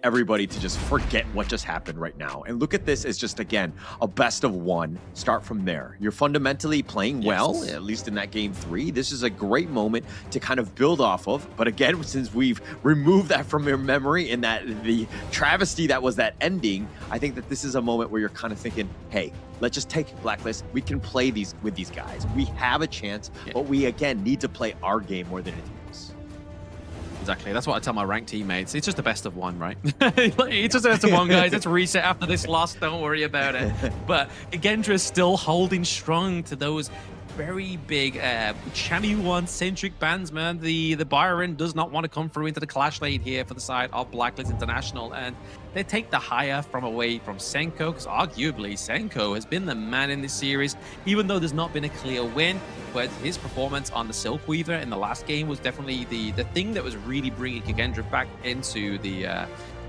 everybody to just forget what just happened right now and look at this as just, again, a best of one. Start from there. You're fundamentally playing well, at least in that game 3. This is a great moment to kind of build off of. But again, since we've removed that from your memory and that the travesty that was that ending, I think that this is a moment where you're kind of thinking, hey, let's just take Blacklist. We can play these with these guys. We have a chance, but we, again, need to play our game more than anything else. Exactly. That's what I tell my ranked teammates. It's just a best of one, right? It's just a best of one, guys. Let's reset after this loss. Don't worry about it. But KAGENDRA is still holding strong to those very big Chami 1-centric bands, man. The Byron does not want to come through into the clash lane here for the side of Blacklist International, and they take the higher from away from Senko, because arguably Senko has been the man in this series, even though there's not been a clear win. But his performance on the Silk Weaver in the last game was definitely the thing that was really bringing KAGENDRA back into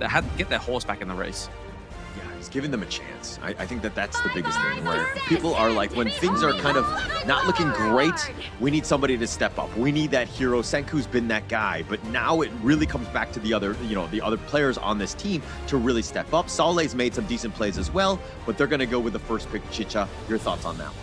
had to get their horse back in the race. Yeah, he's giving them a chance. I think that that's the biggest thing, where people are like, when things are kind of not looking great, we need somebody to step up. We need that hero. Senku's been that guy, but now it really comes back to the other, the other players on this team to really step up. Sale's made some decent plays as well, but they're going to go with the first pick, Chicha. Your thoughts on that one?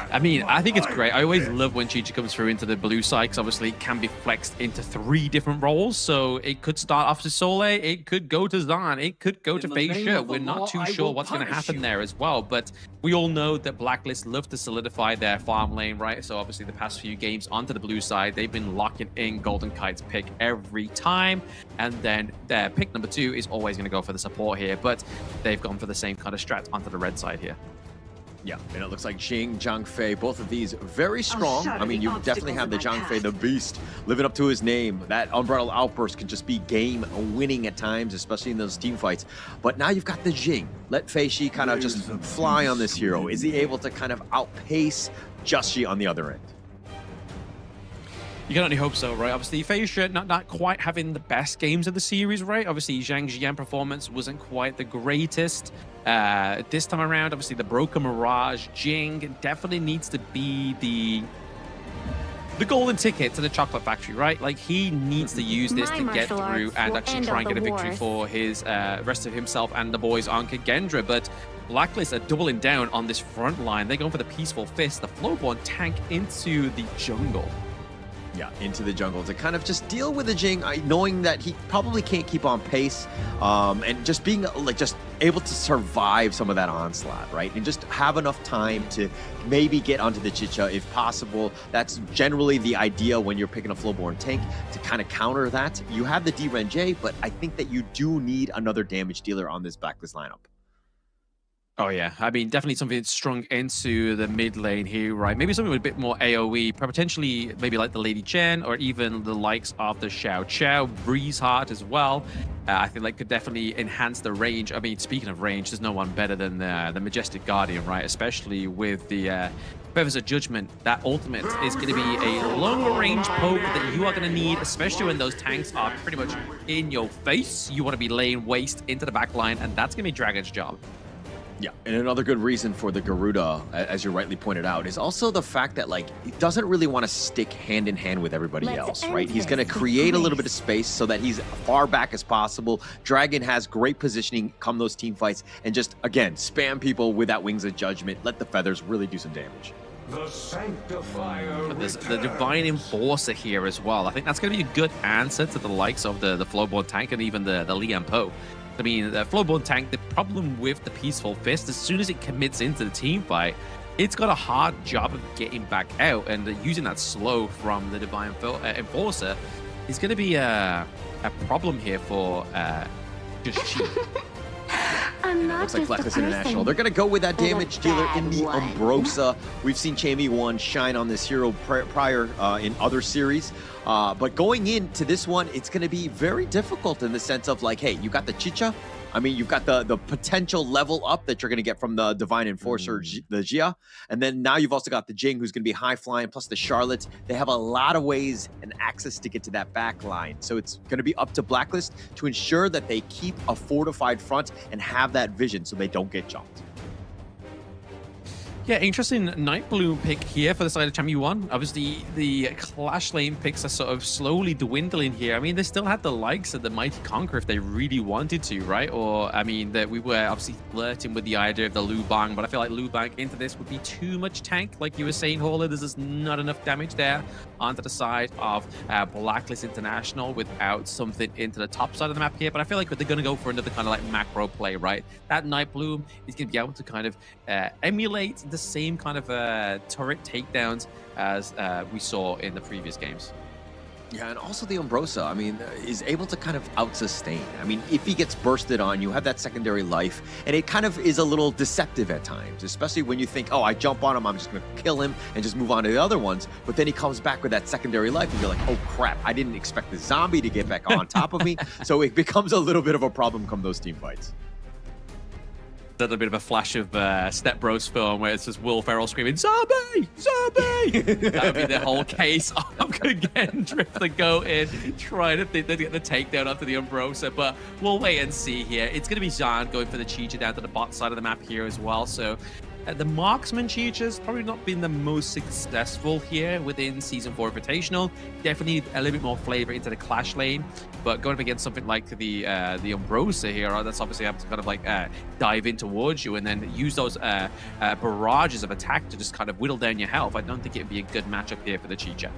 I mean, I think it's great. I always love when Chicha comes through into the blue side, because obviously it can be flexed into 3 different roles. So it could start off to Sole, it could go to Zan, it could go to Facia. We're not too sure what's going to happen there as well. But we all know that Blacklist love to solidify their farm lane, right? So obviously the past few games onto the blue side, they've been locking in Golden Kite's pick every time. And then their pick number 2 is always going to go for the support here. But they've gone for the same kind of strat onto the red side here. Yeah, and it looks like Jing, Zhang Fei, both of these very strong. I mean, you definitely have the Zhang Fei, the beast, living up to his name. That Umbrella Outburst can just be game winning at times, especially in those team fights. But now you've got the Jing. Let Fei Shi kind of just fly on this hero. Is he able to kind of outpace Just Shi on the other end? You can only hope so, right? Obviously, Facia not quite having the best games of the series, right? Obviously, Zhang Jian performance wasn't quite the greatest. This time around, obviously, the Broken Mirage, Jing definitely needs to be the golden ticket to the chocolate factory, right? Like, he needs to use this to get through and actually try and get a victory for his rest of himself and the boys on KAGENDRA. But Blacklist are doubling down on this front line. They're going for the Peaceful Fist, the Flowborn tank into the jungle. Yeah, into the jungle to kind of just deal with the Jing, knowing that he probably can't keep on pace, and just being like just able to survive some of that onslaught, right? And just have enough time to maybe get onto the Chicha if possible. That's generally the idea when you're picking a Flowborn tank, to kind of counter that. You have the D-Ren-J, but I think that you do need another damage dealer on this Blacklist lineup. Oh, yeah. I mean, definitely something that's strung into the mid lane here, right? Maybe something with a bit more AoE, potentially maybe like the Lady Chen or even the likes of the Xiao Qiao, Breeze Heart as well. I think like could definitely enhance the range. I mean, speaking of range, there's no one better than the Majestic Guardian, right? Especially with the Feathers of Judgment. That ultimate is going to be a long-range poke that you are going to need, especially when those tanks are pretty much in your face. You want to be laying waste into the back line, and that's going to be Dragon's job. Yeah, and another good reason for the Garuda, as you rightly pointed out, is also the fact that, like, he doesn't really want to stick hand in hand with everybody else, right? He's going to create a little bit of space so that he's far back as possible. Dragon has great positioning come those team fights, and just, again, spam people with that Wings of Judgment. Let the feathers really do some damage. The Sanctifier. There's the Divine Enforcer here as well. I think that's going to be a good answer to the likes of the Flowborn tank and even the Lian Po. I mean, the Flowborn tank, the problem with the Peaceful Fist, as soon as it commits into the team fight, it's got a hard job of getting back out, and using that slow from the Divine Enforcer is going to be a problem here for Just Chi. And it looks like Blacklist International. They're going to go with that damage dealer in the Umbrosa. We've seen Chami 1 shine on this hero prior in other series. But going into this one, it's going to be very difficult in the sense of like, hey, you got the Chicha. I mean, you've got the potential level up that you're going to get from the Divine Enforcer, the Jia. And then now you've also got the Jing, who's going to be high flying, plus the Charlotte. They have a lot of ways and access to get to that back line. So it's going to be up to Blacklist to ensure that they keep a fortified front and have that vision so they don't get jumped. Yeah, interesting Night Bloom pick here for the side of Champion 1. Obviously, the Clash Lane picks are sort of slowly dwindling here. I mean, they still had the likes of the Mighty Conqueror if they really wanted to, right? Or, I mean, that we were obviously flirting with the idea of the Lu Bang, but I feel like Lu Bang into this would be too much tank. Like you were saying, Hauler, there's just not enough damage there onto the side of Blacklist International without something into the top side of the map here. But I feel like they're going to go for another kind of like macro play, right? That Night Bloom is going to be able to kind of emulate the same kind of turret takedowns as we saw in the previous games. Yeah, and also the Umbrosa, I mean, is able to kind of out-sustain. I mean, if he gets bursted on, you have that secondary life, and it kind of is a little deceptive at times, especially when you think, oh, I jump on him, I'm just going to kill him and just move on to the other ones, but then he comes back with that secondary life, and you're like, oh, crap, I didn't expect the zombie to get back on top of me, so it becomes a little bit of a problem come those team fights. A bit of a flash of Step Bros film where it's just Will Ferrell screaming, "Zombie! Zombie!" That would be the whole case of KAGENDRA to go in, try to get the takedown after the Umbrosa. But we'll wait and see here. It's going to be Zan going for the Chicha down to the bot side of the map here as well. So the Marksman Chicha's probably not been the most successful here within Season 4 Invitational. Definitely a little bit more flavor into the Clash lane. But going up against something like the Umbrosa here, that's obviously have to kind of like dive in towards you and then use those barrages of attack to just kind of whittle down your health. I don't think it would be a good matchup here for the Chicha.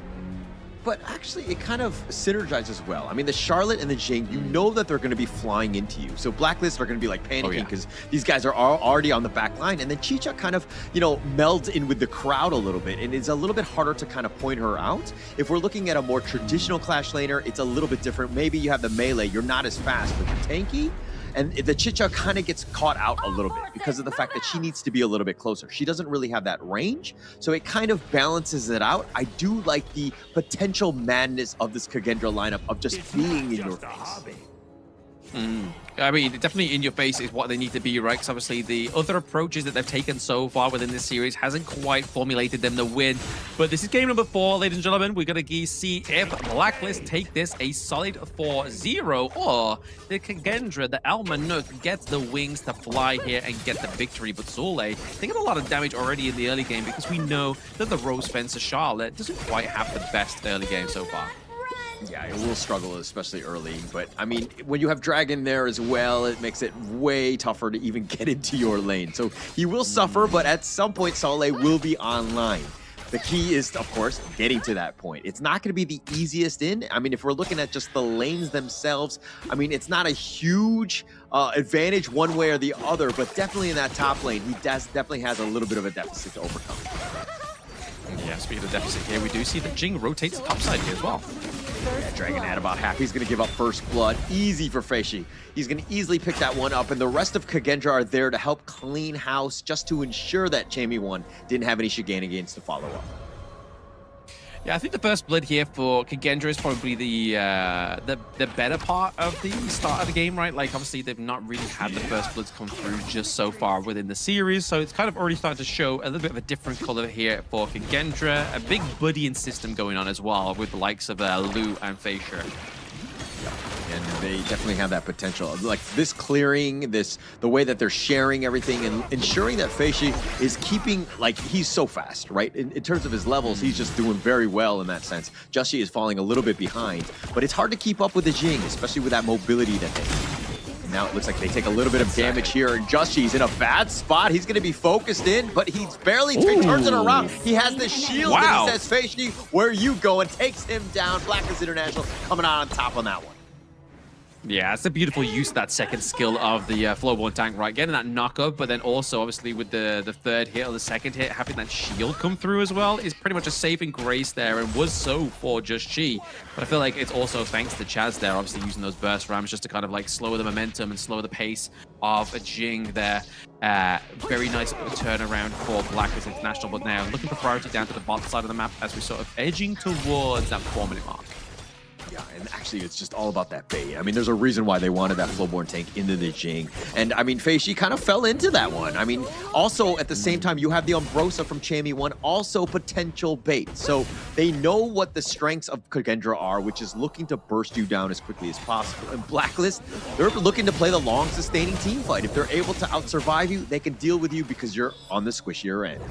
But actually, it kind of synergizes well. I mean, the Charlotte and the Jing, you know that they're going to be flying into you. So Blacklist are going to be like panicking because these guys are already on the back line. And then Chicha kind of, you know, melds in with the crowd a little bit. And it's a little bit harder to kind of point her out. If we're looking at a more traditional Clash laner, it's a little bit different. Maybe you have the melee, you're not as fast, but the tanky. And the Chicha kind of gets caught out a little bit because of the fact that she needs to be a little bit closer. She doesn't really have that range, so it kind of balances it out. I do like the potential madness of this KAGENDRA lineup of just being in your face. I mean, definitely in your face is what they need to be, right? Because obviously the other approaches that they've taken so far within this series hasn't quite formulated them to win. But this is game number 4, ladies and gentlemen. We're going to see if Blacklist take this a solid 4-0 or the KAGENDRA, the Alma Nook, gets the wings to fly here and get the victory. But Zule, they get a lot of damage already in the early game because we know that the Rose Fencer Charlotte doesn't quite have the best early game so far. Yeah, it will struggle, especially early. But, I mean, when you have Dragon there as well, it makes it way tougher to even get into your lane. So he will suffer, but at some point, Soleil will be online. The key is, of course, getting to that point. It's not going to be the easiest in. I mean, if we're looking at just the lanes themselves, I mean, it's not a huge advantage one way or the other, but definitely in that top lane, he definitely has a little bit of a deficit to overcome. Yeah, speaking of deficit here, we do see that Jing rotates the top side here as well. Yeah, Dragon at about half. He's going to give up first blood. Easy for Feishi. He's going to easily pick that one up, and the rest of KAGENDRA are there to help clean house just to ensure that Jamie 1 didn't have any shenanigans to follow up. Yeah, I think the first blood here for KAGENDRA is probably the better part of the start of the game, right? Like, obviously, they've not really had the first bloods come through just so far within the series, so it's kind of already starting to show a little bit of a different color here for KAGENDRA. A big buddying system going on as well with the likes of Lu and Feishi. And they definitely have that potential. Like this clearing, the way that they're sharing everything and ensuring that Feishi is keeping, like, he's so fast, right? In terms of his levels, he's just doing very well in that sense. Justy is falling a little bit behind, but it's hard to keep up with the Jing, especially with that mobility that they have. And now it looks like they take a little bit of damage here, and Justy's in a bad spot. He's going to be focused in, but he's barely turns it around. He has the shield, and he says, Feishi, where you going? Takes him down. Blacklist International coming out on top on that one. Yeah, it's a beautiful use of that second skill of the Flowborn tank, right? Getting that knock-up, but then also, obviously, with the third hit or the second hit, having that shield come through as well is pretty much a saving grace there, and was so for Just Chi. But I feel like it's also thanks to Chaz there, obviously using those burst rams just to kind of like slow the momentum and slow the pace of a Jing there. Very nice turnaround for Blacklist International, but now looking for priority down to the bottom side of the map as we're sort of edging towards that 4-minute mark. Yeah, and actually, it's just all about that bait. I mean, there's a reason why they wanted that Flowborn tank into the Jing. And I mean, Feishi kind of fell into that one. I mean, also at the same time, you have the Umbrosa from Chammy1, also potential bait. So they know what the strengths of KAGENDRA are, which is looking to burst you down as quickly as possible. And BLACKLIST, they're looking to play the long, sustaining team fight. If they're able to outsurvive you, they can deal with you because you're on the squishier end.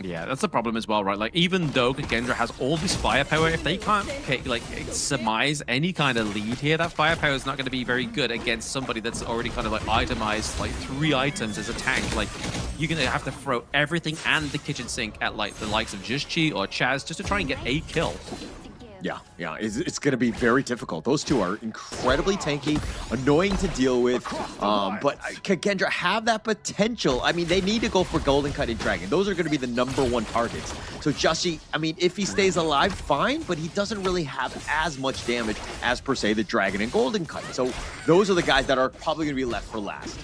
Yeah, that's the problem as well, right? Like, even though KAGENDRA has all this firepower, if they can't, like, surmise any kind of lead here, that firepower is not going to be very good against somebody that's already kind of, like, itemized, like, 3 items as a tank. Like, you're going to have to throw everything and the kitchen sink at, like, the likes of Just-Chi or Chaz just to try and get a kill. Yeah, it's going to be very difficult. Those two are incredibly tanky, annoying to deal with, but KAGENDRA have that potential. I mean, they need to go for Golden Kite and Dragon. Those are going to be the #1 targets. So Just-Chi, I mean, if he stays alive, fine, but he doesn't really have as much damage as, per se, the Dragon and Golden Kite. So those are the guys that are probably going to be left for last.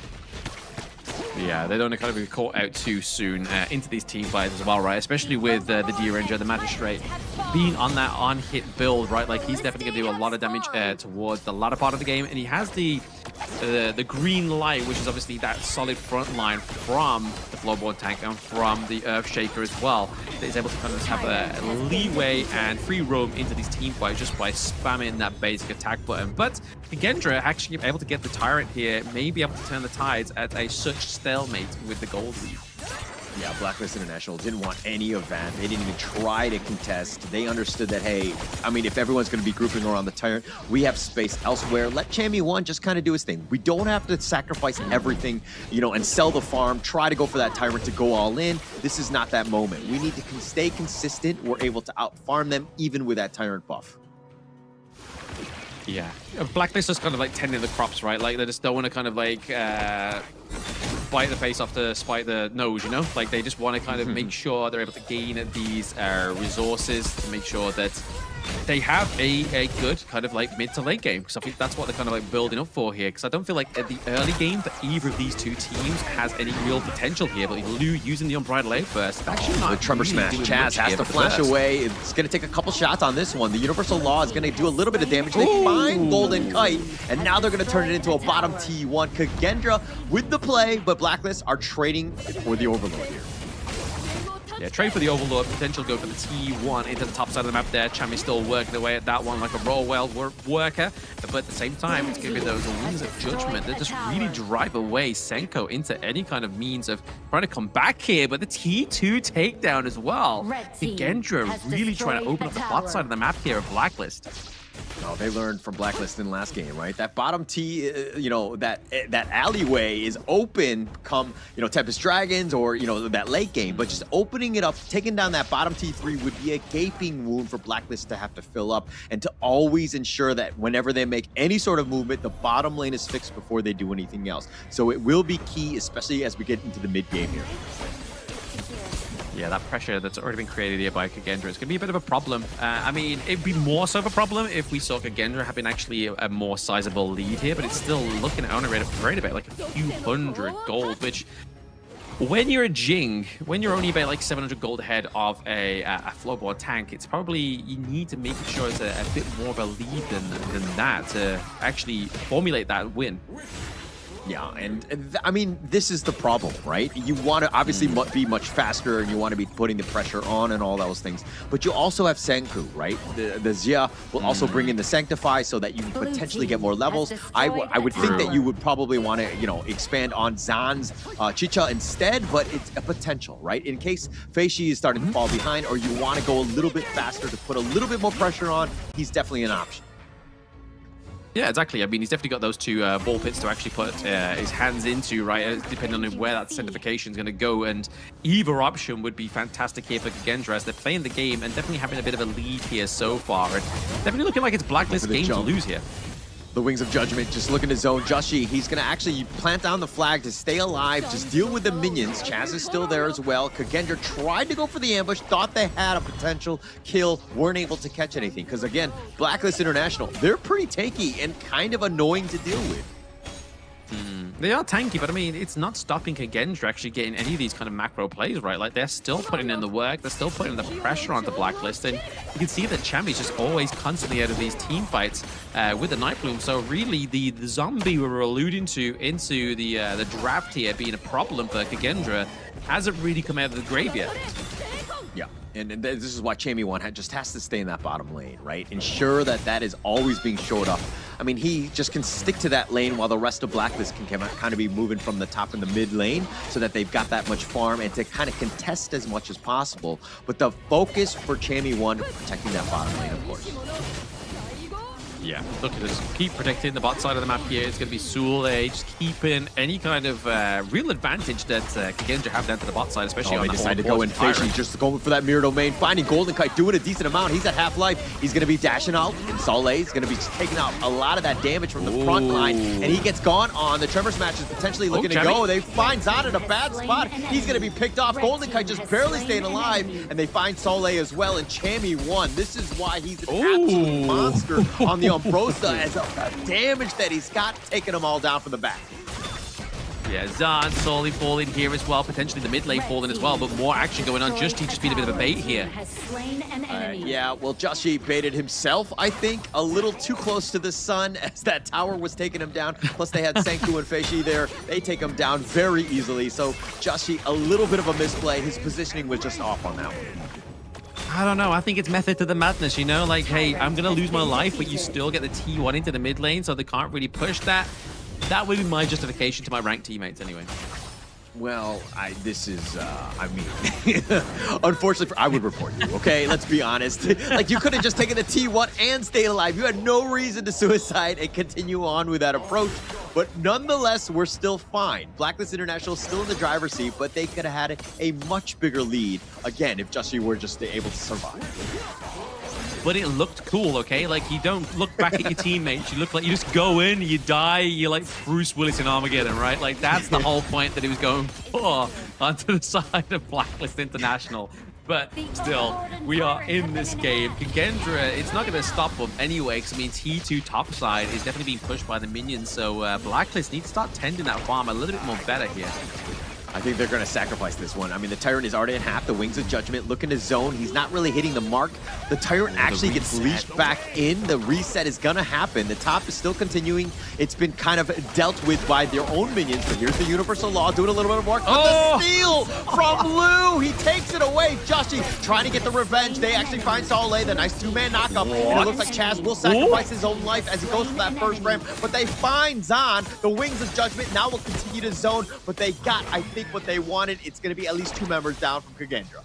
Yeah, they don't want to kind of be caught out too soon into these team fights as well, right? Especially with the D-Ranger, the Magistrate, being on that on-hit build, right? Like, he's definitely going to do a lot of damage towards the latter part of the game. And he has the green light, which is obviously that solid front line from the Flowborn tank and from the Earthshaker as well. That is able to kind of have a leeway and free roam into these team fights just by spamming that basic attack button. But KAGENDRA actually able to get the Tyrant here, may be able to turn the tides at a such stalemate with the gold lead. Yeah, Blacklist International didn't want any of that. They didn't even try to contest. They understood that, hey, I mean, if everyone's going to be grouping around the Tyrant, we have space elsewhere. Let Chammy1 just kind of do his thing. We don't have to sacrifice everything, you know, and sell the farm, try to go for that Tyrant to go all in. This is not that moment. We need to stay consistent. We're able to out-farm them even with that Tyrant buff. Yeah, Blacklist is kind of like tending the crops, right? Like, they just don't want to kind of like bite the face off to spite the nose, you know? Like, they just want to kind of make sure they're able to gain these resources to make sure that they have a good kind of like mid to late game, because I think that's what they're kind of like building up for here. Because I don't feel like at the early game that either of these two teams has any real potential here. But Liu using the Unbridled Outburst, actually not the Tremor really Smash. Chaz has to flash away. It's going to take a couple shots on this one. The Universal Law is going to do a little bit of damage. They find Golden Kite, and now they're going to turn it into a bottom T1. KAGENDRA with the play, but Blacklist are trading for the Overlord here. Yeah, trade for the Overlord, potential go for the T1 into the top side of the map there. Chammy's still working away at that one like a roll-well worker. But at the same time, it's going to be those Wings of Judgment that just really drive away Senko into any kind of means of trying to come back here. But the T2 takedown as well. KAGENDRA really trying to open up the bot side of the map here of Blacklist. Oh, they learned from Blacklist in last game, right? That bottom T, you know, that alleyway is open come, you know, Tempest Dragons or, you know, that late game. But just opening it up, taking down that bottom T3 would be a gaping wound for Blacklist to have to fill up and to always ensure that whenever they make any sort of movement, the bottom lane is fixed before they do anything else. So it will be key, especially as we get into the mid game here. Yeah, that pressure that's already been created here by KAGENDRA is going to be a bit of a problem. I mean, it'd be more so of a problem if we saw KAGENDRA having actually a more sizable lead here, but it's still looking at on a rate about like a few hundred gold, which when you're a Jing, when you're only about like 700 gold ahead of a Flowborn tank, it's probably, you need to make sure it's a bit more of a lead than that to actually formulate that win. Yeah, and I mean, this is the problem, right? You want to obviously be much faster, and you want to be putting the pressure on and all those things. But you also have Senku, right? The Xia will also bring in the Sanctify so that you can potentially get more levels. I would think that you would probably want to, you know, expand on Zan's Chicha instead, but it's a potential, right? In case Feishi is starting to fall behind, or you want to go a little bit faster to put a little bit more pressure on, he's definitely an option. Yeah, exactly. I mean, he's definitely got those two ball pits to actually put his hands into, right? Depending on where that centrification is going to go. And either option would be fantastic here for KAGENDRA as they're playing the game and definitely having a bit of a lead here so far. And definitely looking like it's Blacklist game to lose here. The Wings of Judgment just looking to zone Just-Chi. He's going to actually plant down the flag to stay alive, just deal with the minions. Chaz is still there as well. KAGENDRA tried to go for the ambush, thought they had a potential kill, weren't able to catch anything. Because again, Blacklist International, they're pretty tanky and kind of annoying to deal with. They are tanky, but I mean, it's not stopping KAGENDRA actually getting any of these kind of macro plays, right? Like, they're still putting in the work, they're still putting the pressure on the BLACKLIST, and you can see that Chammy's just always constantly out of these team fights with the Night Bloom. So really, the zombie we were alluding to into the draft here being a problem for KAGENDRA hasn't really come out of the grave yet. Yeah, and this is why Chammy1 just has to stay in that bottom lane, right? Ensure that that is always being showed up. I mean, he just can stick to that lane while the rest of BLACKLIST can kind of be moving from the top and the mid lane so that they've got that much farm and to kind of contest as much as possible. But the focus for Chammy1 protecting that bottom lane, of course. Yeah, look at this. Keep protecting the bot side of the map here. It's going to be Sule just keeping any kind of real advantage that KAGENDRA have down to the bot side, especially on they the decided to go in fishy, just going for that mirror domain, finding Golden Kite, doing a decent amount. He's at half-life. He's going to be dashing out, and Sole is going to be taking out a lot of that damage from the front line, and he gets gone on. The Tremor Smash is potentially looking to go. They find Zon in a bad spot. He's going to be picked off. Golden Kite just barely staying alive, and they find Sole as well, and Chammy1. This is why he's an absolute monster on the Umbrosa, as the damage that he's got, taking them all down from the back. Yeah, Zon slowly falling here as well, potentially the mid lane falling as well, but more action going on. Justy just being a bit of a bait here. Yeah, well, Justy baited himself, I think, a little too close to the sun as that tower was taking him down. Plus, they had Senku and Feishi there. They take him down very easily. So, Justy, a little bit of a misplay. His positioning was just off on that one. I don't know. I think it's method to the madness, you know? Like, hey, I'm going to lose my life, but you still get the T1 into the mid lane, so they can't really push that. That would be my justification to my ranked teammates anyway. Well, unfortunately, I would report you, okay? Let's be honest. Like, you could have just taken the T1 and stayed alive. You had no reason to suicide and continue on with that approach. But nonetheless, we're still fine. BLACKLIST International still in the driver's seat, but they could have had a much bigger lead, again, if Justy were just able to survive. But it looked cool, okay? Like, you don't look back at your teammates. You look like you just go in, you die, you're like Bruce Willis in Armageddon, right? Like, that's the whole point that he was going for onto the side of BLACKLIST International. But still, we are in this game. KAGENDRA, it's not going to stop them anyway, because, I mean, T2 top side is definitely being pushed by the minions, so BLACKLIST need to start tending that farm a little bit more better here. I think they're going to sacrifice this one. I mean, the Tyrant is already in half. The Wings of Judgment looking to zone. He's not really hitting the mark. The Tyrant actually gets leashed back in. The reset is going to happen. The top is still continuing. It's been kind of dealt with by their own minions, but here's the Universal Law doing a little bit of work. But the steal from Lou! He takes it away. Justy trying to get the revenge. They actually find Sole, the nice two-man knockup. And it looks like Chaz will sacrifice his own life as he goes for that first frame, but they find Zon. The Wings of Judgment now will continue to zone, but they got, I think, what they wanted. It's going to be at least 2 members down from KAGENDRA.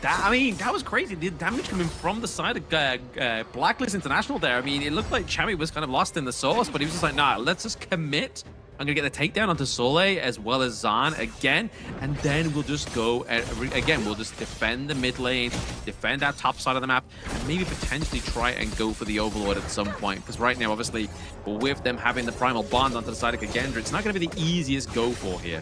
I mean, that was crazy. The damage coming from the side of BLACKLIST International there. I mean, it looked like Chammy was kind of lost in the sauce, but he was just like, nah, let's just commit. I'm going to get the takedown onto Sole as well as Zon again, and then we'll just go, again, we'll just defend the mid lane, defend our top side of the map, and maybe potentially try and go for the Overlord at some point. Because right now, obviously, with them having the Primal Bond onto the side of KAGENDRA, it's not going to be the easiest go for here.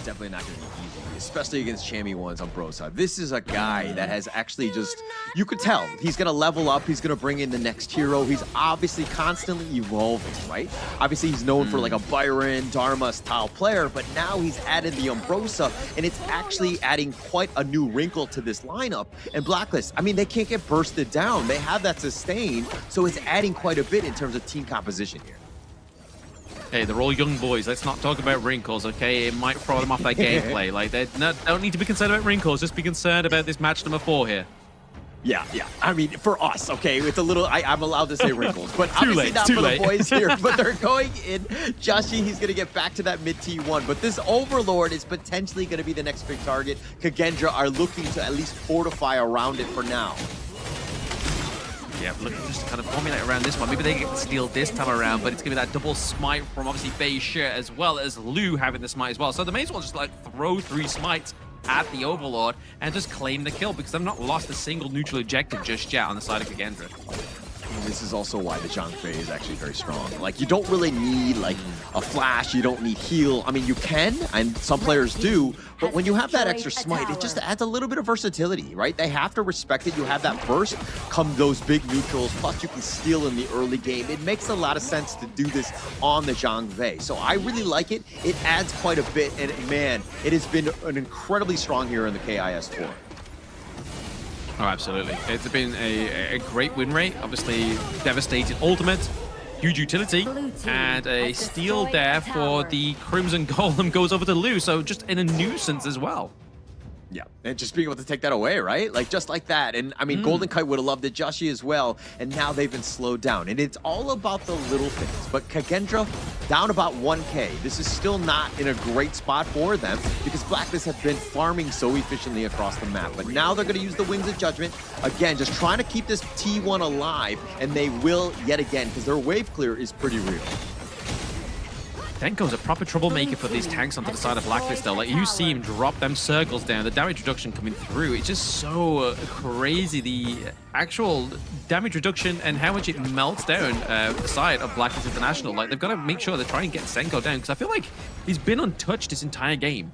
Definitely not going to be easy, especially against Chammy1's Umbrosa. This is a guy that has actually just, you could tell, he's going to level up, he's going to bring in the next hero. He's obviously constantly evolving, right? Obviously, he's known for like a Byron, Dharma style player, but now he's added the Umbrosa, and it's actually adding quite a new wrinkle to this lineup. And BLACKLIST, I mean, they can't get bursted down. They have that sustain, so it's adding quite a bit in terms of team composition here. Hey, they're all young boys. Let's not talk about wrinkles, okay? It might throw them off their gameplay. Like, they don't need to be concerned about wrinkles. Just be concerned about this match number 4 here. Yeah. I mean, for us, okay, it's a little, I'm allowed to say wrinkles, but obviously not for the boys here. But they're going in. Justy, he's going to get back to that mid T1. But this Overlord is potentially going to be the next big target. KAGENDRA are looking to at least fortify around it for now. Yeah, look, just kind of formulate around this one. Maybe they get the steal this time around, but it's going to be that double smite from obviously Feishi as well as Lou having the smite as well. So they may as well just like throw 3 smites at the Overlord and just claim the kill because they've not lost a single neutral objective just yet on the side of KAGENDRA. this is also why the Zhang Fei is actually very strong. Like, you don't really need like a flash, you don't need heal. I mean, you can, and some players do, but when you have that extra smite, it just adds a little bit of versatility, right? They have to respect it. You have that burst, come those big neutrals, plus you can steal in the early game. It makes a lot of sense to do this on the Zhang Fei. So I really like it. It adds quite a bit, and man, it has been an incredibly strong hero in the KIS tour. Oh, absolutely. It's been a great win rate. Obviously, devastating ultimate, huge utility, and a steal there for the Crimson Golem goes over to Lu. So just in a nuisance as well. Yeah, and just being able to take that away, right? Like, just like that. And I mean, Golden Kite would have loved it, Joshi as well, and now they've been slowed down. And it's all about the little things. But KAGENDRA down about 1K. This is still not in a great spot for them because Blacklist have been farming so efficiently across the map. But now they're going to use the Wings of Judgment. Again, just trying to keep this T1 alive, and they will yet again because their wave clear is pretty real. Denko's a proper troublemaker for these tanks onto the side of Blacklist, though. Like, you see him drop them circles down, the damage reduction coming through. It's just so crazy, the actual damage reduction and how much it melts down the side of Blacklist International. Like, they've got to make sure they try and get Senko down, because I feel like he's been untouched this entire game.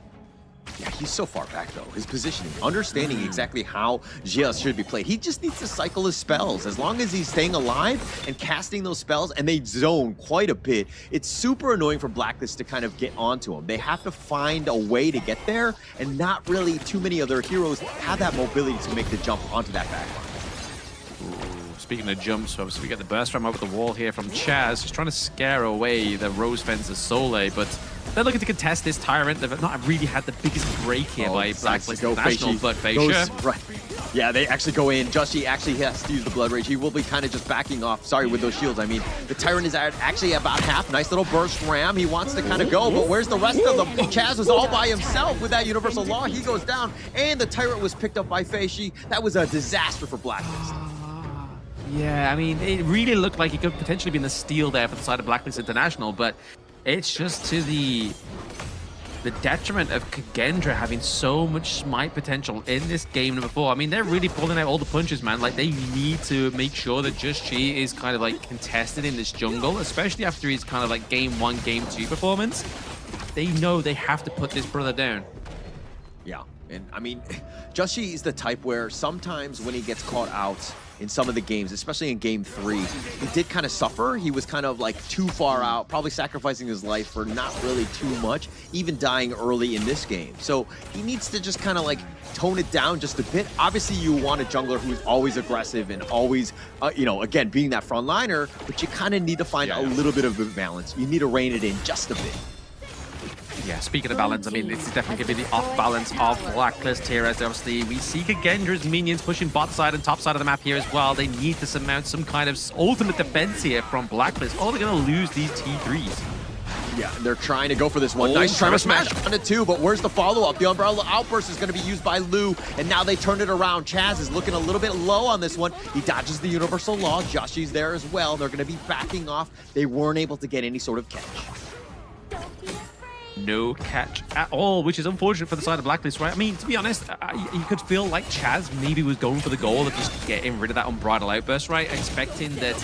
Yeah, he's so far back, though. His positioning, understanding exactly how Gia should be played. He just needs to cycle his spells. As long as he's staying alive and casting those spells, and they zone quite a bit, it's super annoying for Blacklist to kind of get onto him. They have to find a way to get there, and not really too many other heroes have that mobility to make the jump onto that backline. Speaking of jumps, obviously we get the burst ram over the wall here from Chaz. Just trying to scare away the Rose Fence's Soleil, but they're looking to contest this Tyrant. They've not really had the biggest break here by Blacklist International, but Feisha. Right. Yeah, they actually go in. Joshi actually has to use the Blood Rage. He will be kind of just backing off. Sorry, with those shields. I mean, the Tyrant is actually about half. Nice little burst ram. He wants to kind of go, but where's the rest of them? Chaz was all by himself with that Universal Law. He goes down, and the Tyrant was picked up by Feishi. That was a disaster for Blacklist. Yeah, I mean, it really looked like he could potentially be in the steal there for the side of Blacklist International, but it's just to the detriment of KAGENDRA having so much smite potential in this game number 4. I mean, they're really pulling out all the punches, man. Like, they need to make sure that Just Chi is kind of like contested in this jungle, especially after his kind of like game 1, game 2 performance. They know they have to put this brother down. Yeah, and I mean, Just Chi is the type where sometimes when he gets caught out in some of the games, especially in game 3, he did kind of suffer. He was kind of like too far out, probably sacrificing his life for not really too much, even dying early in this game. So he needs to just kind of like tone it down just a bit. Obviously, you want a jungler who's always aggressive and always, you know, again, being that front liner, but you kind of need to find a little bit of a balance. You need to rein it in just a bit. Yeah, speaking of balance, I mean, this is definitely going to be the off-balance of Blacklist here, as obviously we see KAGENDRA's minions pushing bot side and top side of the map here as well. They need to surmount some kind of ultimate defense here from Blacklist, or they're going to lose these T3s. Yeah, they're trying to go for this one. Nice trying to smash on it too, but where's the follow-up? The Umbrella Outburst is going to be used by Lu, and now they turned it around. Chaz is looking a little bit low on this one. He dodges the Universal Law. Joshi's there as well. They're going to be backing off. They weren't able to get any sort of catch. No catch at all, which is unfortunate for the side of Blacklist, right? I mean, to be honest, you could feel like Chaz maybe was going for the goal of just getting rid of that Unbridled Outburst, right? Expecting that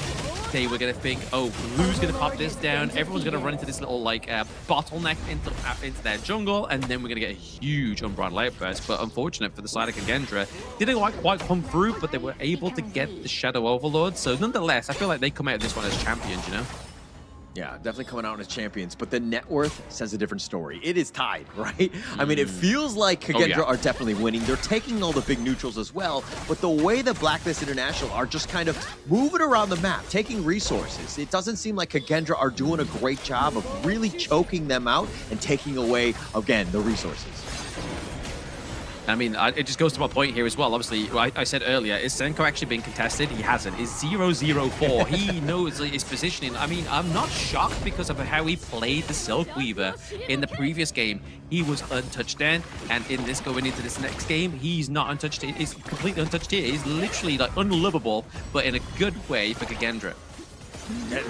they were going to think, oh, Lu's going to pop this down, everyone's going to run into this little, like, bottleneck into their jungle, and then we're going to get a huge Unbridled Outburst. But unfortunate for the side of KAGENDRA, didn't quite come through, but they were able to get the Shadow Overlord. So nonetheless, I feel like they come out of this one as champions, you know? Yeah, definitely coming out as champions, but the net worth says a different story. It is tied, right? I mean, it feels like KAGENDRA are definitely winning. They're taking all the big neutrals as well, but the way that Blacklist International are just kind of moving around the map, taking resources, it doesn't seem like KAGENDRA are doing a great job of really choking them out and taking away, again, the resources. I mean, it just goes to my point here as well. Obviously, I said earlier, is Senko actually being contested? He hasn't. Is 0-0-4. He knows his positioning. I mean, I'm not shocked because of how he played the Silk Weaver in the previous game. He was untouched then, and in this going into this next game, he's not untouched. He's completely untouched here. He's literally like unlovable, but in a good way for KAGENDRA.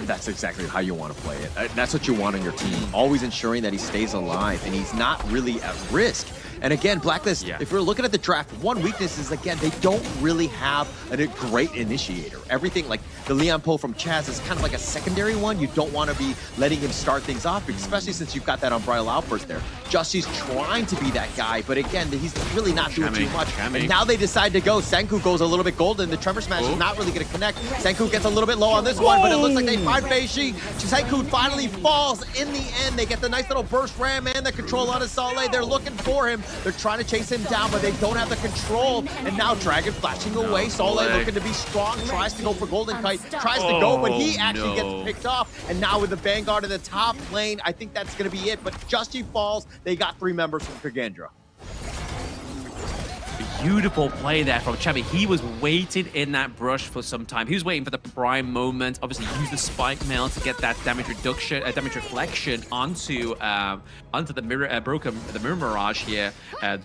That's exactly how you want to play it. That's what you want on your team. Always ensuring that he stays alive and he's not really at risk. And again, Blacklist, Yeah. if we're looking at the draft, one weakness is, again, they don't really have a great initiator. Everything, like the Leon pull from Chaz, is kind of like a secondary one. You don't want to be letting him start things off, especially since you've got that Unbridled Outburst there. Justy's trying to be that guy, but again, he's really not doing too much. And now they decide to go. Senku goes a little bit golden. The Tremor Smash is not really going to connect. Senku gets a little bit low on this one, but it looks like they find Feishi. Senku finally falls in the end. They get the nice little burst ram and the control on his Saleh. They're looking for him. They're trying to chase him down, but they don't have the control. And now Dragon flashing away. Saleh looking to be strong, tries to go for Golden Kite, tries to go, but he actually gets picked off. And now with the Vanguard in the top lane, I think that's going to be it. But Justy falls. They got 3 members from KAGENDRA. Beautiful play there from Chubby. He was waiting in that brush for some time. He was waiting for the prime moment. Obviously, use the spike mail to get that damage reduction, damage reflection onto the mirror, the mirror mirage here,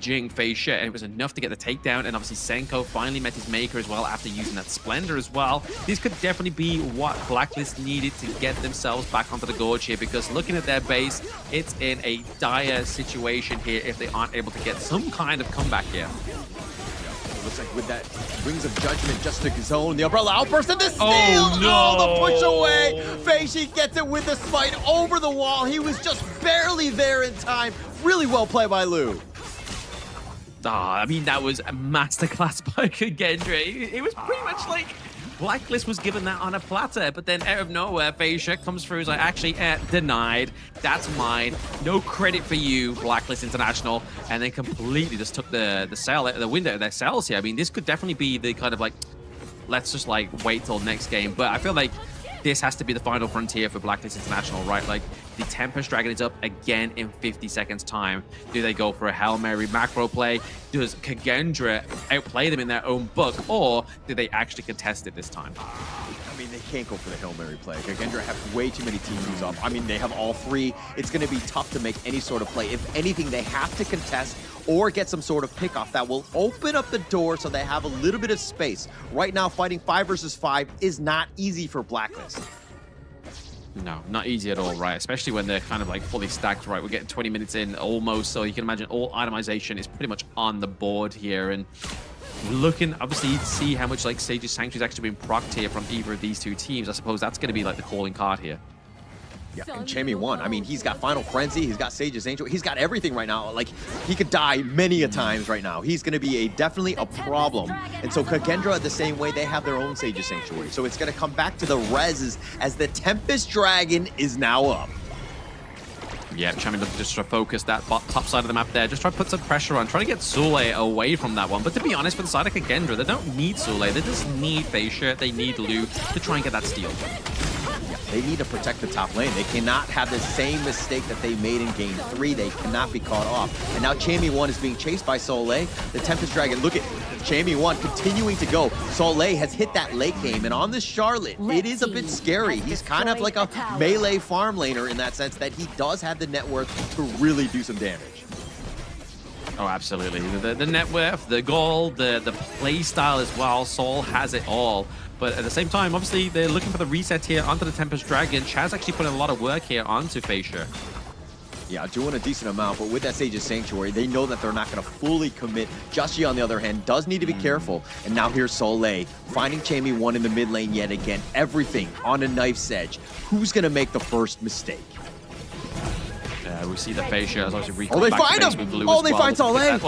Jing Fei and it was enough to get the takedown. And obviously, Senko finally met his maker as well after using that Splendor as well. This could definitely be what Blacklist needed to get themselves back onto the gorge here, because looking at their base, it's in a dire situation here if they aren't able to get some kind of comeback here. Looks like with that Rings of Judgment just took his own. The Umbrella Outburst and the steal! Oh, no. The push away! Feishi gets it with the smite over the wall. He was just barely there in time. Really well played by Lou. I mean, that was a masterclass by KAGENDRA. It was pretty much like Blacklist was given that on a platter, but then out of nowhere, Feishi comes through. He's like, actually, denied. That's mine. No credit for you, Blacklist International. And then completely just took the window of their cells here. I mean, this could definitely be the kind of like, let's just like wait till next game. But I feel like this has to be the final frontier for Blacklist International, right? Like, the Tempest Dragon is up again in 50 seconds time. Do they go for a Hail Mary macro play? Does KAGENDRA outplay them in their own book? Or do they actually contest it this time? I mean, they can't go for the Hail Mary play. KAGENDRA have way too many teams up. I mean, they have all 3. It's going to be tough to make any sort of play. If anything, they have to contest or get some sort of pickoff that will open up the door so they have a little bit of space. Right now, fighting 5 versus 5 is not easy for Blacklist. No, not easy at all, right? Especially when they're kind of like fully stacked, right? We're getting 20 minutes in almost, so you can imagine all itemization is pretty much on the board here. And looking, obviously, to see how much like Sage's Sanctuary is actually being procced here from either of these 2 teams. I suppose that's going to be like the calling card here. Yeah, and Chammy won. I mean, he's got Final Frenzy, he's got Sage's Angel, he's got everything right now. Like, he could die many a times right now. He's going to be definitely a problem. And so KAGENDRA, the same way, they have their own Sage's Sanctuary. So it's going to come back to the reses as the Tempest Dragon is now up. Yeah, Chammy looking just to focus that top side of the map there. Just try to put some pressure on, try to get Sule away from that one. But to be honest, for the side of KAGENDRA, they don't need Sule. They just need Feishi. They need Lu to try and get that steal. Yeah, they need to protect the top lane. They cannot have the same mistake that they made in game 3. They cannot be caught off. And now Chammy 1 is being chased by Soleil. The Tempest Dragon, look at Chammy 1 continuing to go. Soleil has hit that late game, and on this Charlotte, it is a bit scary. He's kind of like a melee farm laner in that sense that he does have the net worth to really do some damage. Oh, absolutely. The net worth, the gold, the play style as well. Sol has it all. But at the same time, obviously, they're looking for the reset here onto the Tempest Dragon. Chaz actually put in a lot of work here onto Feishi. Yeah, doing a decent amount, but with that Sage's Sanctuary, they know that they're not going to fully commit. Justy, on the other hand, does need to be careful. And now here's Soleil, finding Chammy 1 in the mid lane yet again. Everything on a knife's edge. Who's going to make the first mistake? We see the Feishi as obviously they find him! Oh, they find Soleil!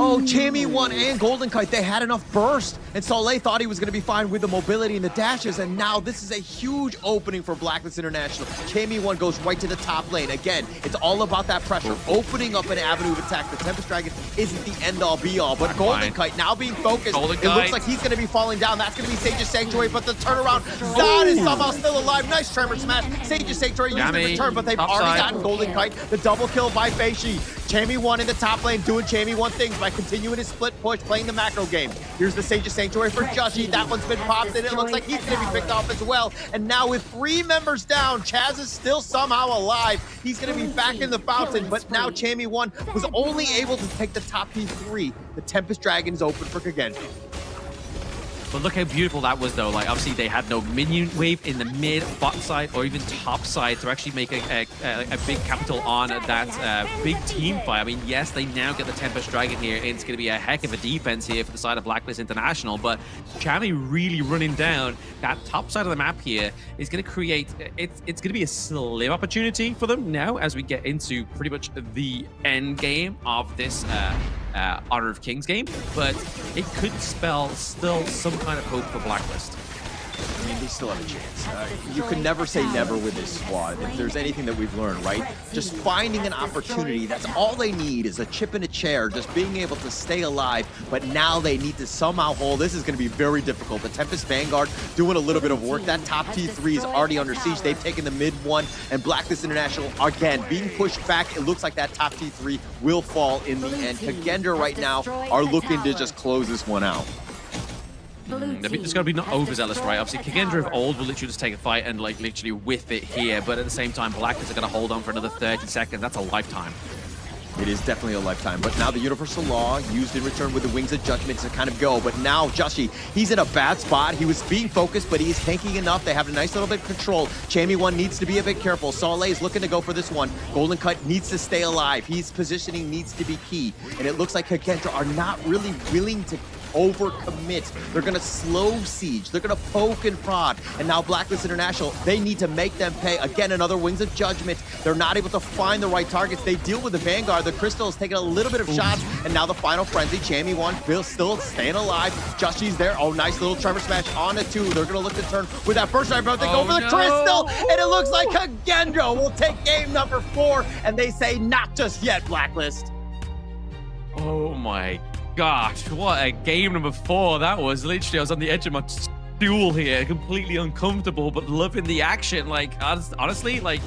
Oh, Chammy 1 and Golden Kite, they had enough burst, and Soleil thought he was going to be fine with the mobility and the dashes, and now this is a huge opening for Blacklist International. Chammy 1 goes right to the top lane. Again, it's all about that pressure, opening up an avenue of attack. The Tempest Dragon isn't the end-all, be-all, but Golden Kite now being focused, it looks like he's going to be falling down. That's going to be Sage's Sanctuary, but the turnaround, Zod is somehow still alive. Nice Tremor Smash. Sage's Sanctuary used the return, but they've already gotten Golden Kite. The double kill by Feishi. Chammy 1 in the top lane doing Chammy 1 things by continuing his split push, playing the macro game. Here's the Sage's Sanctuary for Justy. That one's been popped, and it looks like he's going to be picked off as well. And now with 3 members down, Chaz is still somehow alive. He's going to be back in the fountain, but now Chammy 1 was only able to take the top P3. The Tempest Dragon is open for KAGENDRA. But look how beautiful that was, though. Like, obviously, they had no minion wave in the mid, bot side, or even top side to actually make a big capital on that big team fight. I mean, yes, they now get the Tempest Dragon here, and it's going to be a heck of a defense here for the side of Blacklist International. But Chami really running down that top side of the map here is going to create... It's going to be a slim opportunity for them now as we get into pretty much the end game of this Honor of Kings game, but it could spell still some kind of hope for Blacklist. I mean, they still have a chance. You can never say never with this squad. If there's anything that we've learned, right? Just finding an opportunity, that's all they need is a chip in a chair, just being able to stay alive. But now they need to somehow hold. This is going to be very difficult. The Tempest Vanguard doing a little bit of work. That top T3 is already under siege. They've taken the mid one, and Blacklist International, again, being pushed back. It looks like that top T3 will fall in the end. KAGENDRA right now are looking to just close this one out. It's got to be not overzealous, right? Obviously, KAGENDRA of old will literally just take a fight and like literally whiff it here, but at the same time, Blacklist are going to hold on for another 30 seconds. That's a lifetime. It is definitely a lifetime, but now the Universal Law used in return with the Wings of Judgment to kind of go. But now Joshi, he's in a bad spot. He was being focused, but he's tanking enough. They have a nice little bit of control. Chami1 needs to be a bit careful. Soleil is looking to go for this one. Golden Cut needs to stay alive. His positioning needs to be key. And it looks like KAGENDRA are not really willing to overcommit. They're going to slow siege. They're going to poke and prod. And now Blacklist International, they need to make them pay. Again, another Wings of Judgment. They're not able to find the right targets. They deal with the Vanguard. The Crystal is taking a little bit of shots. And now the final frenzy. Chami1 Bill still staying alive. Jushi's there. Oh, nice little Trevor smash on a 2. They're going to look to turn with that first strike, but they go for the Crystal. And it looks like KAGENDRA will take game number 4. And they say, not just yet, Blacklist. Oh my gosh, what a game number 4 that was. Literally, I was on the edge of my stool here, completely uncomfortable, but loving the action. Like, honestly, like,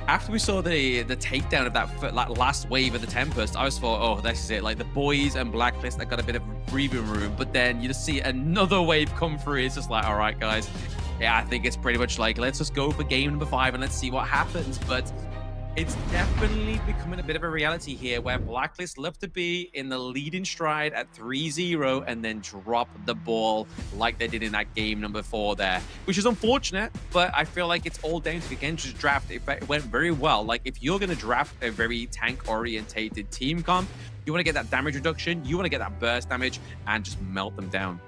after we saw the takedown of that last wave of the Tempest, I was thought, oh, this is it. Like, the boys and Blacklist, they got a bit of breathing room, but then you just see another wave come through. It's just like, all right, guys. Yeah, I think it's pretty much like, let's just go for game number 5 and let's see what happens. But it's definitely becoming a bit of a reality here where Blacklist love to be in the leading stride at 3-0 and then drop the ball like they did in that game number 4 there, which is unfortunate, but I feel like it's all down to KAGENDRA's draft. It went very well. Like, if you're going to draft a very tank-orientated team comp, you want to get that damage reduction, you want to get that burst damage, and just melt them down.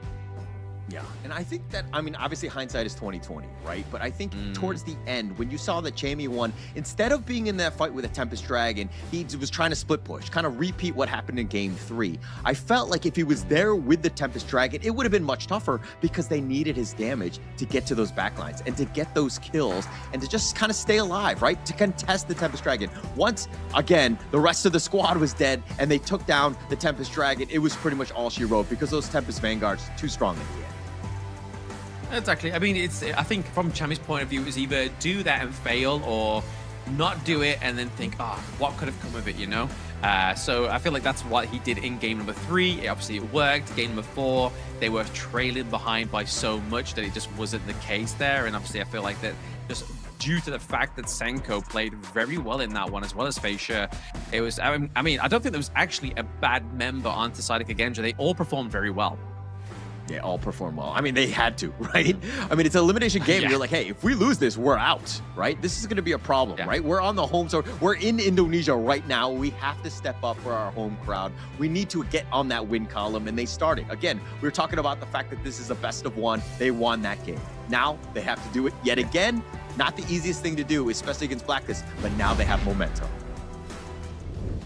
Yeah, and I think that, I mean, obviously hindsight is 20/20, right? But I think towards the end, when you saw that Chami1, instead of being in that fight with a Tempest Dragon, he was trying to split push, kind of repeat what happened in game 3. I felt like if he was there with the Tempest Dragon, it would have been much tougher because they needed his damage to get to those backlines and to get those kills and to just kind of stay alive, right? To contest the Tempest Dragon. Once, again, the rest of the squad was dead and they took down the Tempest Dragon, it was pretty much all she wrote because those Tempest Vanguards too strong in the end. Exactly. I mean, I think from Chami's point of view, it was either do that and fail or not do it and then think, oh, what could have come of it, you know? So I feel like that's what he did in game number 3. Obviously, it worked. Game number 4, they were trailing behind by so much that it just wasn't the case there. And obviously, I feel like that just due to the fact that Senko played very well in that one, as well as Facia, it was, I mean, I don't think there was actually a bad member on the side of KAGENDRA. They all performed very well. They all perform well. I mean, they had to, right? I mean, it's an elimination game. Yeah. You're like, hey, if we lose this, we're out, right? This is going to be a problem, right? We're on the home, so we're in Indonesia right now. We have to step up for our home crowd. We need to get on that win column, and they started. Again, we were talking about the fact that this is a best of 1. They won that game. Now they have to do it yet again. Not the easiest thing to do, especially against Blacklist, but now they have momentum.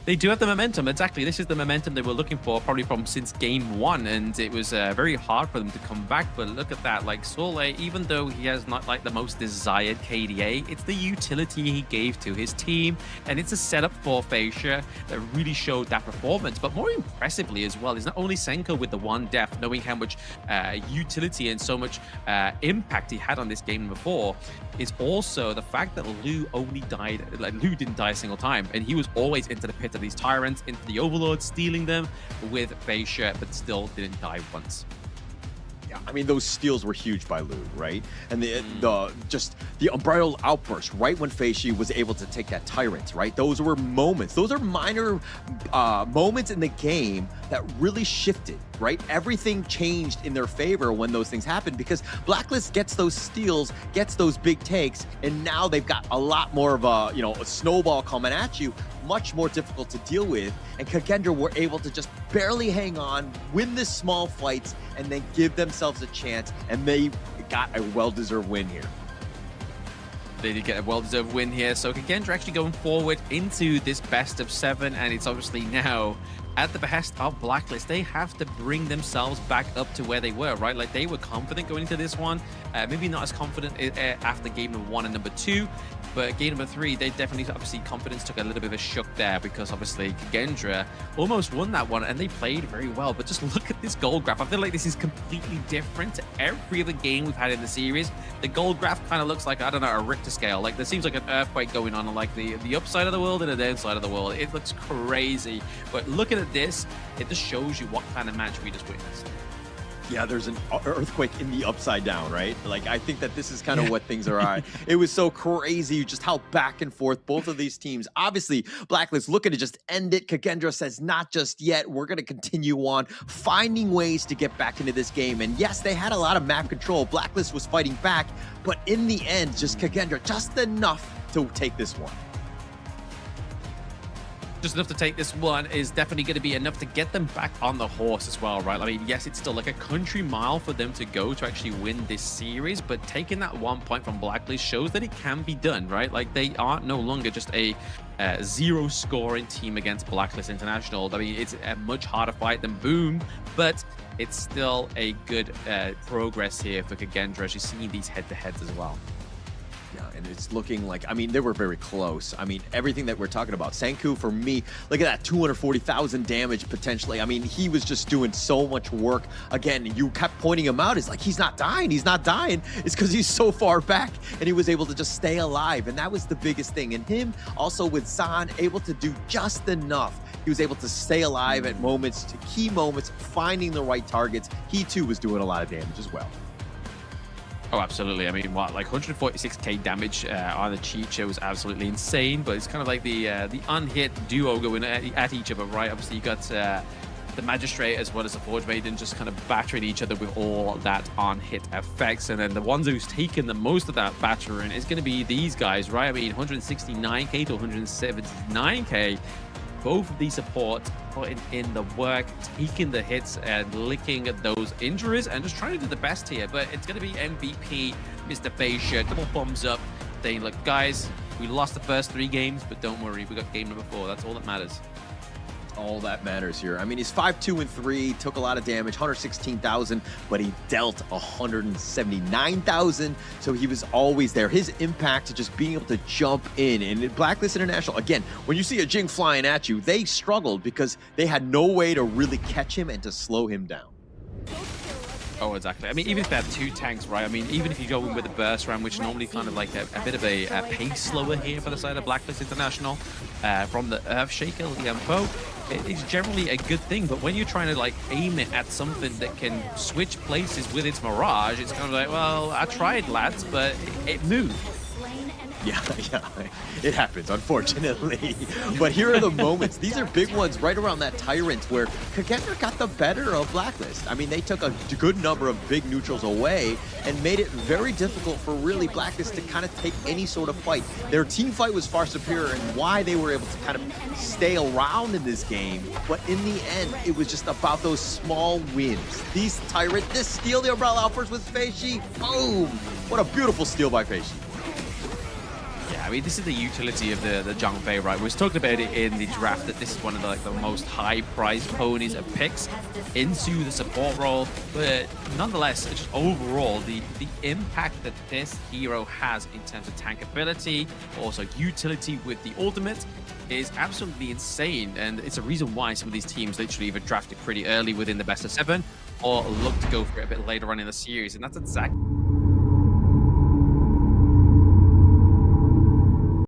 They do have the momentum. Exactly. This is the momentum they were looking for probably from since game 1. And it was very hard for them to come back. But look at that. Like Soleil, even though he has not like the most desired KDA, it's the utility he gave to his team. And it's a setup for Facia that really showed that performance. But more impressively as well is not only Senko with the 1 death, knowing how much utility and so much impact he had on this game before, is also the fact that Lou only died, like Lou didn't die a single time. And he was always into the pit of these tyrants, into the overlords, stealing them with Facia, but still didn't die once. Yeah, I mean, those steals were huge by Lou, right? And the unbridled outburst right when Facia was able to take that tyrant, right? Those were moments. Those are minor moments in the game that really shifted right? Everything changed in their favor when those things happened because Blacklist gets those steals, gets those big takes, and now they've got a lot more of a, you know, a snowball coming at you, much more difficult to deal with. And KAGENDRA were able to just barely hang on, win the small fights, and then give themselves a chance, and they got a well-deserved win here. They did get a well-deserved win here. So KAGENDRA actually going forward into this best of 7, and it's obviously now at the behest of Blacklist. They have to bring themselves back up to where they were, right? Like, they were confident going into this one. Maybe not as confident after game number 1 and number 2, but game number 3, they definitely, obviously, confidence took a little bit of a shook there because obviously KAGENDRA almost won that one and they played very well. But just look at this gold graph. I feel like this is completely different to every other game we've had in the series. The gold graph kind of looks like, I don't know, a Richter scale. Like, there seems like an earthquake going on like the upside of the world and the downside of the world. It looks crazy. But looking at this, it just shows you what kind of match we just witnessed. Yeah, there's an earthquake in the upside down, right? Like, I think that this is kind of what things are at. It was so crazy just how back and forth both of these teams. Obviously, Blacklist looking to just end it. KAGENDRA says, not just yet. We're going to continue on, finding ways to get back into this game. And yes, they had a lot of map control. Blacklist was fighting back, but in the end, just KAGENDRA, just enough to take this one. Just enough to take this one is definitely going to be enough to get them back on the horse as well, right? I mean, yes, it's still like a country mile for them to go to actually win this series, but taking that 1 point from Blacklist shows that it can be done, right? Like, they are no longer just a zero scoring team against Blacklist International. I mean, it's a much harder fight than Boom, but it's still a good progress here for KAGENDRA as you're seeing these head-to-heads as well. Yeah, and it's looking like, I mean, they were very close. I mean, everything that we're talking about. Sanku, for me, look at that, 240,000 damage potentially. I mean, he was just doing so much work. Again, you kept pointing him out. It's like, he's not dying. He's not dying. It's because he's so far back, and he was able to just stay alive. And that was the biggest thing. And him, also with Zahn, able to do just enough. He was able to stay alive at moments, to key moments, finding the right targets. He, too, was doing a lot of damage as well. Oh, absolutely. I mean, what, like 146k damage on the cheat show was absolutely insane, but it's kind of like the unhit duo going at each other, right? Obviously, you got the Magistrate as well as the Forge Maiden just kind of battering each other with all that on-hit effects, and then the ones who's taken the most of that battering is going to be these guys, right? I mean, 169k to 179k. Both of these supports putting in the work, taking the hits and licking those injuries and just trying to do the best here. But it's going to be MVP, Mr. Facia, double thumbs up, saying, look, guys, we lost the first 3 games, but don't worry, we got game number 4. That's all that matters. All that matters here. I mean, he's 5-2-3, took a lot of damage, 116,000, but he dealt 179,000, so he was always there. His impact to just being able to jump in, and Blacklist International, again, when you see a Jing flying at you, they struggled because they had no way to really catch him and to slow him down. Oh, exactly. I mean, even if they have 2 tanks, right? I mean, even if you go in with a burst ram, which normally kind of like a bit of a pace slower here for the side of Blacklist International, from the Earthshaker, Liampo, it's generally a good thing. But when you're trying to like aim it at something that can switch places with its Mirage, it's kind of like, well, I tried, lads, but it moved. Yeah, it happens, unfortunately. But here are the moments. These are big ones right around that Tyrant where KAGENDRA got the better of Blacklist. I mean, they took a good number of big neutrals away and made it very difficult for really Blacklist to kind of take any sort of fight. Their team fight was far superior and why they were able to kind of stay around in this game. But in the end, it was just about those small wins. These Tyrant, this steal the Umbrella Outburst with Feishi. Boom! What a beautiful steal by Feishi. I mean, this is the utility of the Zhangfei, right? We was talking about it in the draft that this is one of the most high-priced ponies and picks into the support role. But nonetheless, just overall, the impact that this hero has in terms of tank ability, also utility with the ultimate, is absolutely insane. And it's a reason why some of these teams literally either drafted pretty early within the best of 7 or look to go for it a bit later on in the series. And that's exactly